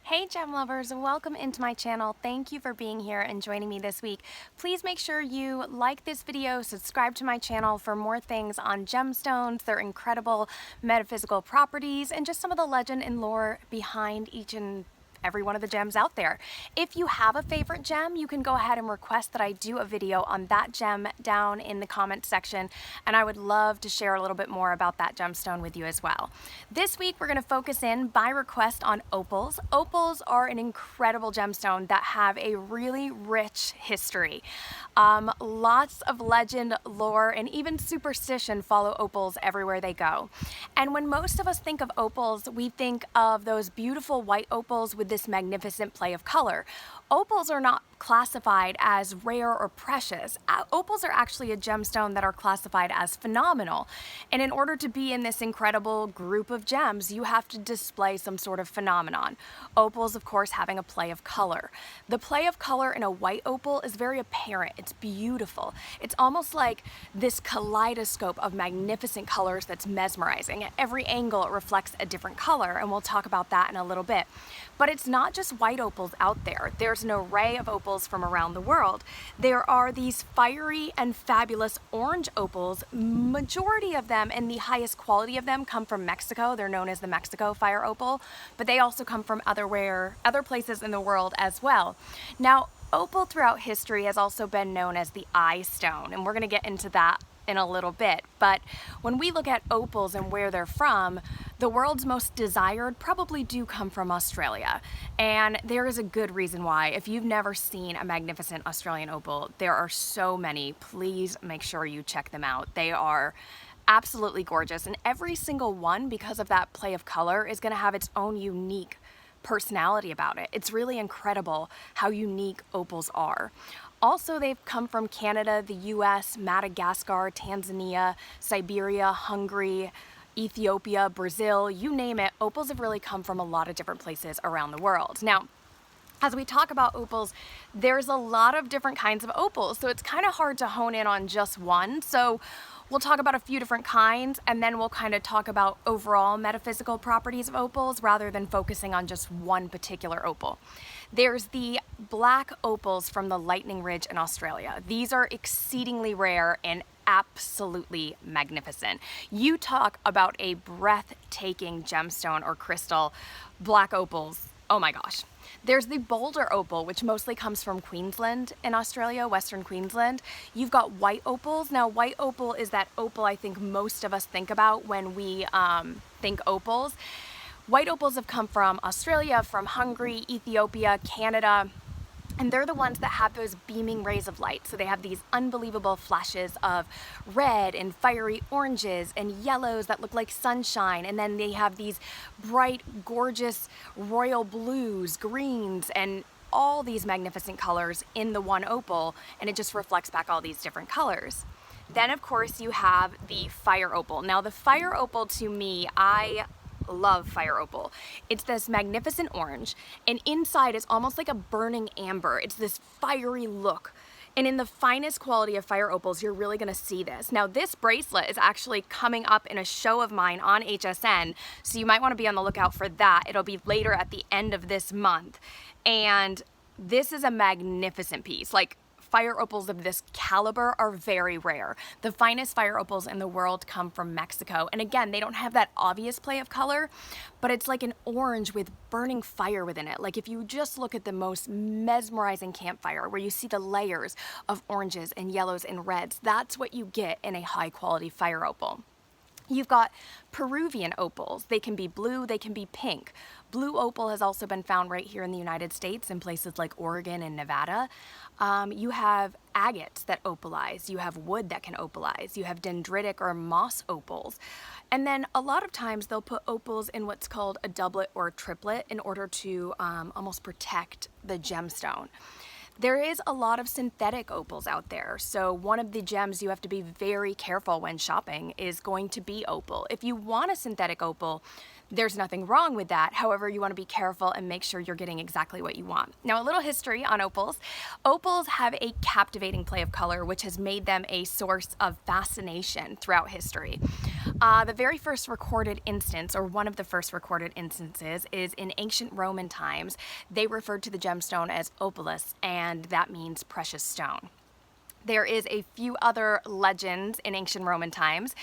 Hey gem lovers, welcome into my channel. Thank you for being here and joining me this week. Please make sure you like this video, subscribe to my channel for more things on gemstones, their incredible metaphysical properties, and just some of the legend and lore behind each and every one of the gems out there. If you have a favorite gem, you can go ahead and request that I do a video on that gem down in the comment section, and I would love to share a little bit more about that gemstone with you as well. This week we're going to focus in by request on opals. Opals are an incredible gemstone that have a really rich history. Lots of legend, lore, and even superstition follow opals everywhere they go. And when most of us think of opals, we think of those beautiful white opals with this magnificent play of color. Opals are not classified as rare or precious. Opals are actually a gemstone that are classified as phenomenal. And in order to be in this incredible group of gems, you have to display some sort of phenomenon. Opals, of course, having a play of color. The play of color in a white opal is very apparent. It's beautiful. It's almost like this kaleidoscope of magnificent colors that's mesmerizing. At every angle, it reflects a different color, and we'll talk about that in a little bit. But it's not just white opals out there. There's an array of opals from around the world. There are these fiery and fabulous orange opals. Majority of them and the highest quality of them come from Mexico. They're known as the Mexico fire opal, but they also come from other places in the world as well. Now, opal throughout history has also been known as the eye stone, and we're going to get into that in a little bit. But when we look at opals and where they're from, the world's most desired probably do come from Australia. And there is a good reason why. If you've never seen a magnificent Australian opal, there are so many. Please make sure you check them out. They are absolutely gorgeous. And every single one, because of that play of color, is going to have its own unique personality about it. It's really incredible how unique opals are. Also, they've come from Canada, the US, Madagascar, Tanzania, Siberia, Hungary, Ethiopia, Brazil, you name it. Opals have really come from a lot of different places around the world. Now, as we talk about opals, there's a lot of different kinds of opals, so it's kind of hard to hone in on just one. So we'll talk about a few different kinds, and then we'll kind of talk about overall metaphysical properties of opals rather than focusing on just one particular opal. There's the black opals from the Lightning Ridge in Australia. These are exceedingly rare and absolutely magnificent. You talk about a breathtaking gemstone or crystal, black opals, oh my gosh. There's the Boulder opal, which mostly comes from Queensland in Australia, Western Queensland. You've got white opals. Now, white opal is that opal I think most of us think about when we think opals. White opals have come from Australia, from Hungary, Ethiopia, Canada, and they're the ones that have those beaming rays of light. So they have these unbelievable flashes of red and fiery oranges and yellows that look like sunshine. And then they have these bright, gorgeous royal blues, greens, and all these magnificent colors in the one opal. And it just reflects back all these different colors. Then, of course, you have the fire opal. Now, the fire opal, to me, I love fire opal. It's this magnificent orange, and inside is almost like a burning amber. It's this fiery look. And in the finest quality of fire opals, you're really going to see this. Now, this bracelet is actually coming up in a show of mine on HSN, so you might want to be on the lookout for that. It'll be later at the end of this month. And this is a magnificent piece. Like, fire opals of this caliber are very rare. The finest fire opals in the world come from Mexico. And again, they don't have that obvious play of color, but it's like an orange with burning fire within it. Like if you just look at the most mesmerizing campfire where you see the layers of oranges and yellows and reds, that's what you get in a high quality fire opal. You've got Peruvian opals. They can be blue, they can be pink. Blue opal has also been found right here in the United States in places like Oregon and Nevada. You have agates that opalize. You have wood that can opalize. You have dendritic or moss opals. And then a lot of times they'll put opals in what's called a doublet or a triplet in order to almost protect the gemstone. There is a lot of synthetic opals out there, so one of the gems you have to be very careful when shopping is going to be opal. If you want a synthetic opal, there's nothing wrong with that. However, you want to be careful and make sure you're getting exactly what you want. Now, a little history on opals. Opals have a captivating play of color, which has made them a source of fascination throughout history. The very first recorded instance, or one of the first recorded instances, is in ancient Roman times. They referred to the gemstone as opalus, and that means precious stone. There is a few other legends in ancient Roman times,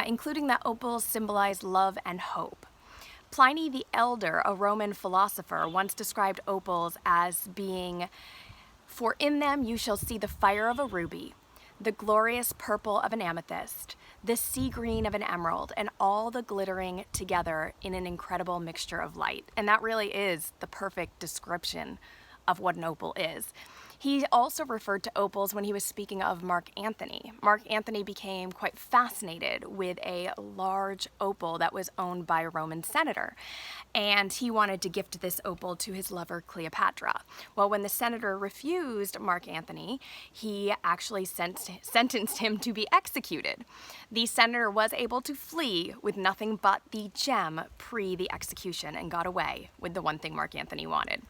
including that opals symbolize love and hope. Pliny the Elder, a Roman philosopher, once described opals as being, "For in them you shall see the fire of a ruby, the glorious purple of an amethyst, the sea green of an emerald, and all the glittering together in an incredible mixture of light." And that really is the perfect description of what an opal is. He also referred to opals when he was speaking of Mark Antony. Mark Antony became quite fascinated with a large opal that was owned by a Roman senator, and he wanted to gift this opal to his lover Cleopatra. Well, when the senator refused Mark Antony, he actually sentenced him to be executed. The senator was able to flee with nothing but the gem pre the execution and got away with the one thing Mark Antony wanted.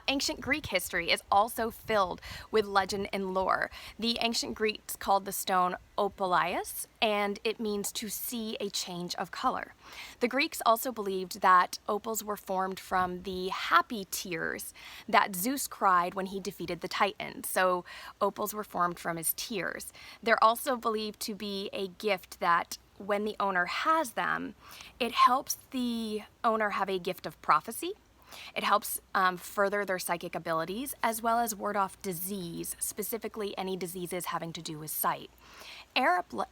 Ancient Greek history is also filled with legend and lore. The ancient Greeks called the stone opalias, and it means to see a change of color. The Greeks also believed that opals were formed from the happy tears that Zeus cried when he defeated the Titans. So opals were formed from his tears. They're also believed to be a gift that when the owner has them, it helps the owner have a gift of prophecy. It helps further their psychic abilities, as well as ward off disease, specifically any diseases having to do with sight. Arabic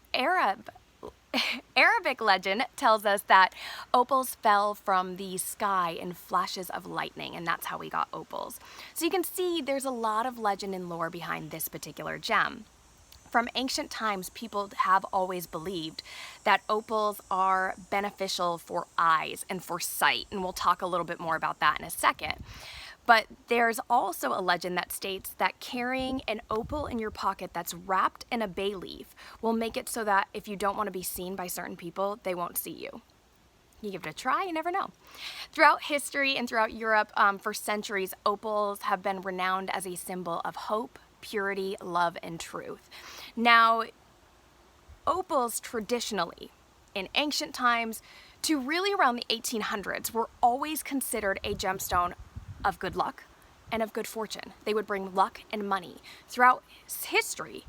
legend tells us that opals fell from the sky in flashes of lightning, and that's how we got opals. So you can see there's a lot of legend and lore behind this particular gem. From ancient times, people have always believed that opals are beneficial for eyes and for sight, and we'll talk a little bit more about that in a second. But there's also a legend that states that carrying an opal in your pocket that's wrapped in a bay leaf will make it so that if you don't want to be seen by certain people, they won't see you. You give it a try, you never know. Throughout history and throughout Europe, for centuries, opals have been renowned as a symbol of hope, purity, love, and truth. Now, opals traditionally, in ancient times to really around the 1800s, were always considered a gemstone of good luck and of good fortune. They would bring luck and money. Throughout history,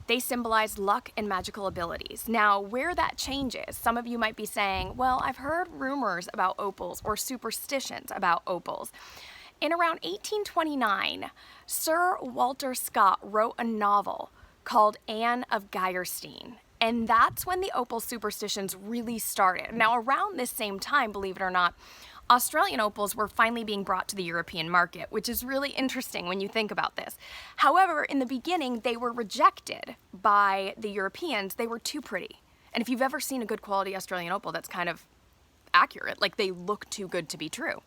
they symbolized luck and magical abilities. Now, where that changes, some of you might be saying, well, I've heard rumors about opals or superstitions about opals. In around 1829, Sir Walter Scott wrote a novel called Anne of Geierstein, and that's when the opal superstitions really started. Now, around this same time, believe it or not, Australian opals were finally being brought to the European market, which is really interesting when you think about this. However, in the beginning, they were rejected by the Europeans. They were too pretty. And if you've ever seen a good quality Australian opal, that's kind of accurate. Like, they look too good to be true.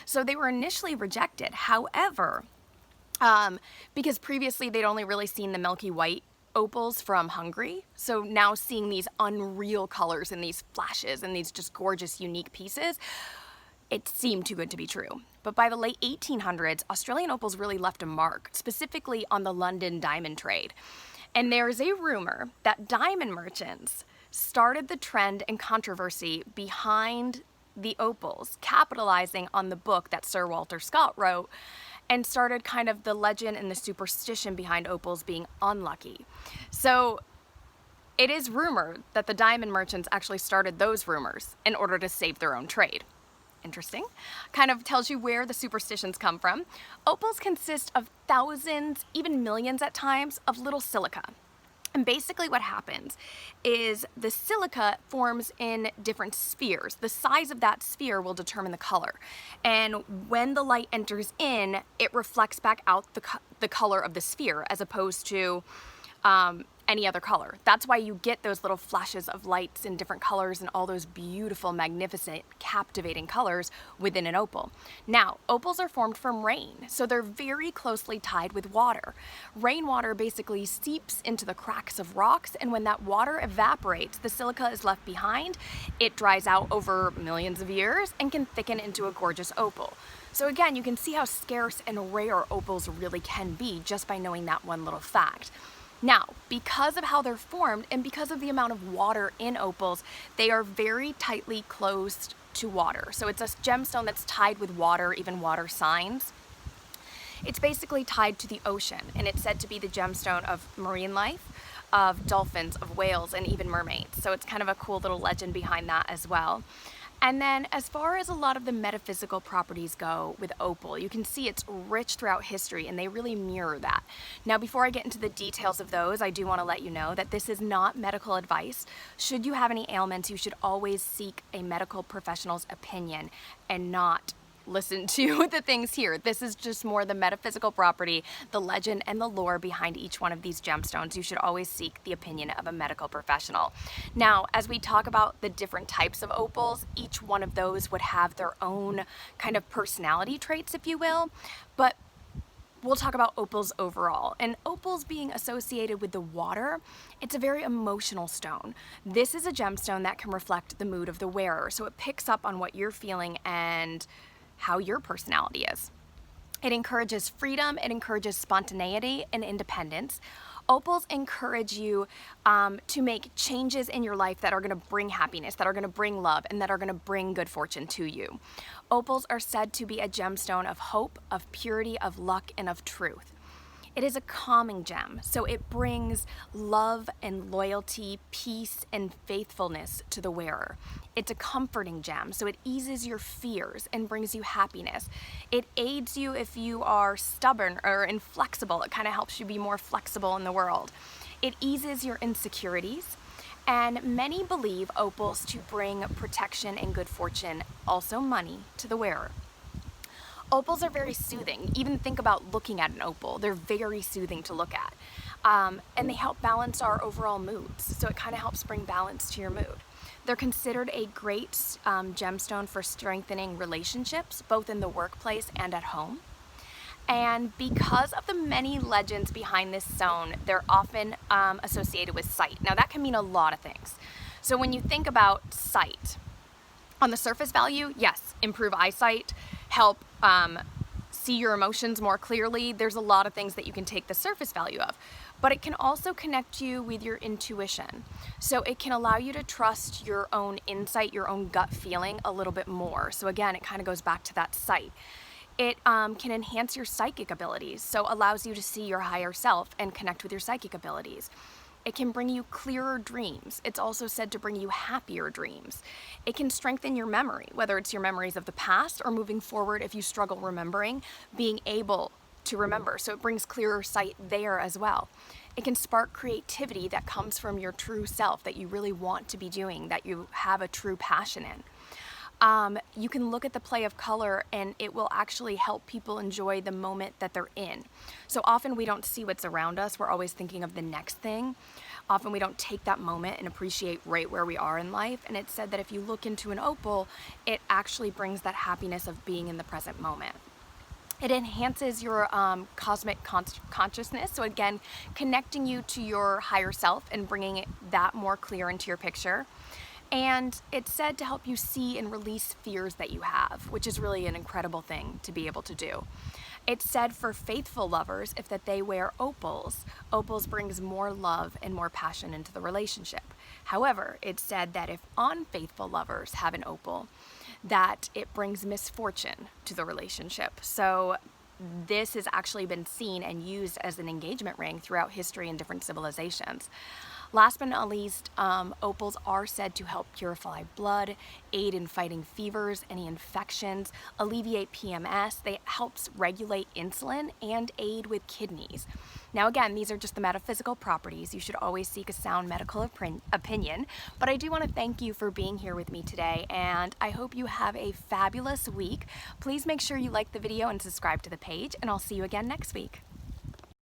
So they were initially rejected. However, because previously they'd only really seen the milky white opals from Hungary, so now seeing these unreal colors and these flashes and these just gorgeous, unique pieces, it seemed too good to be true. But by the late 1800s, Australian opals really left a mark, specifically on the London diamond trade. And there's a rumor that diamond merchants started the trend and controversy behind the opals, capitalizing on the book that Sir Walter Scott wrote, and started kind of the legend and the superstition behind opals being unlucky. So it is rumored that the diamond merchants actually started those rumors in order to save their own trade. Interesting. Kind of tells you where the superstitions come from. Opals consist of thousands, even millions at times, of little silica. And basically what happens is the silica forms in different spheres. The size of that sphere will determine the color. And when the light enters in, it reflects back out the color of the sphere as opposed to any other color. That's why you get those little flashes of lights in different colors and all those beautiful, magnificent, captivating colors within an opal. Now, opals are formed from rain, so they're very closely tied with water. Rainwater basically seeps into the cracks of rocks, and when that water evaporates, the silica is left behind. It dries out over millions of years and can thicken into a gorgeous opal. So again, you can see how scarce and rare opals really can be just by knowing that one little fact. Now, because of how they're formed and because of the amount of water in opals, they are very tightly closed to water. So it's a gemstone that's tied with water, even water signs. It's basically tied to the ocean, and it's said to be the gemstone of marine life, of dolphins, of whales, and even mermaids. So it's kind of a cool little legend behind that as well. And then as far as a lot of the metaphysical properties go with opal, you can see it's rich throughout history, and they really mirror that. Now, before I get into the details of those, I do want to let you know that this is not medical advice. Should you have any ailments, you should always seek a medical professional's opinion and not listen to the things here. This is just more the metaphysical property, the legend, and the lore behind each one of these gemstones. You should always seek the opinion of a medical professional. Now, as we talk about the different types of opals, each one of those would have their own kind of personality traits, if you will, but we'll talk about opals overall. And opals being associated with the water, it's a very emotional stone. This is a gemstone that can reflect the mood of the wearer, so it picks up on what you're feeling and how your personality is. It encourages freedom, it encourages spontaneity and independence. Opals encourage you to make changes in your life that are going to bring happiness, that are going to bring love, and that are going to bring good fortune to you. Opals are said to be a gemstone of hope, of purity, of luck, and of truth. It is a calming gem, so it brings love and loyalty, peace, and faithfulness to the wearer. It's a comforting gem, so it eases your fears and brings you happiness. It aids you if you are stubborn or inflexible. It kind of helps you be more flexible in the world. It eases your insecurities, and many believe opals to bring protection and good fortune, also money, to the wearer. Opals are very soothing. Even think about looking at an opal. They're very soothing to look at. And they help balance our overall moods. So it kind of helps bring balance to your mood. They're considered a great gemstone for strengthening relationships, both in the workplace and at home. And because of the many legends behind this stone, they're often associated with sight. Now that can mean a lot of things. So when you think about sight, on the surface value, yes, improve eyesight, help see your emotions more clearly. There's a lot of things that you can take the surface value of, but it can also connect you with your intuition. So it can allow you to trust your own insight, your own gut feeling a little bit more. So again, it kind of goes back to that sight. It can enhance your psychic abilities, so allows you to see your higher self and connect with your psychic abilities. It can bring you clearer dreams. It's also said to bring you happier dreams. It can strengthen your memory, whether it's your memories of the past or moving forward if you struggle remembering, being able to remember. So it brings clearer sight there as well. It can spark creativity that comes from your true self, that you really want to be doing, that you have a true passion in. You can look at the play of color and it will actually help people enjoy the moment that they're in. So often we don't see what's around us. We're always thinking of the next thing. Often we don't take that moment and appreciate right where we are in life. And it's said that if you look into an opal, it actually brings that happiness of being in the present moment. It enhances your cosmic consciousness. So again, connecting you to your higher self and bringing that more clear into your picture. And it's said to help you see and release fears that you have, which is really an incredible thing to be able to do. It's said for faithful lovers, if that they wear opals, opals brings more love and more passion into the relationship. However, it's said that if unfaithful lovers have an opal, that it brings misfortune to the relationship. So this has actually been seen and used as an engagement ring throughout history in different civilizations. Last but not least, opals are said to help purify blood, aid in fighting fevers, any infections, alleviate PMS. They helps regulate insulin and aid with kidneys. Now again, these are just the metaphysical properties. You should always seek a sound medical opinion, but I do want to thank you for being here with me today, and I hope you have a fabulous week. Please make sure you like the video and subscribe to the page, and I'll see you again next week.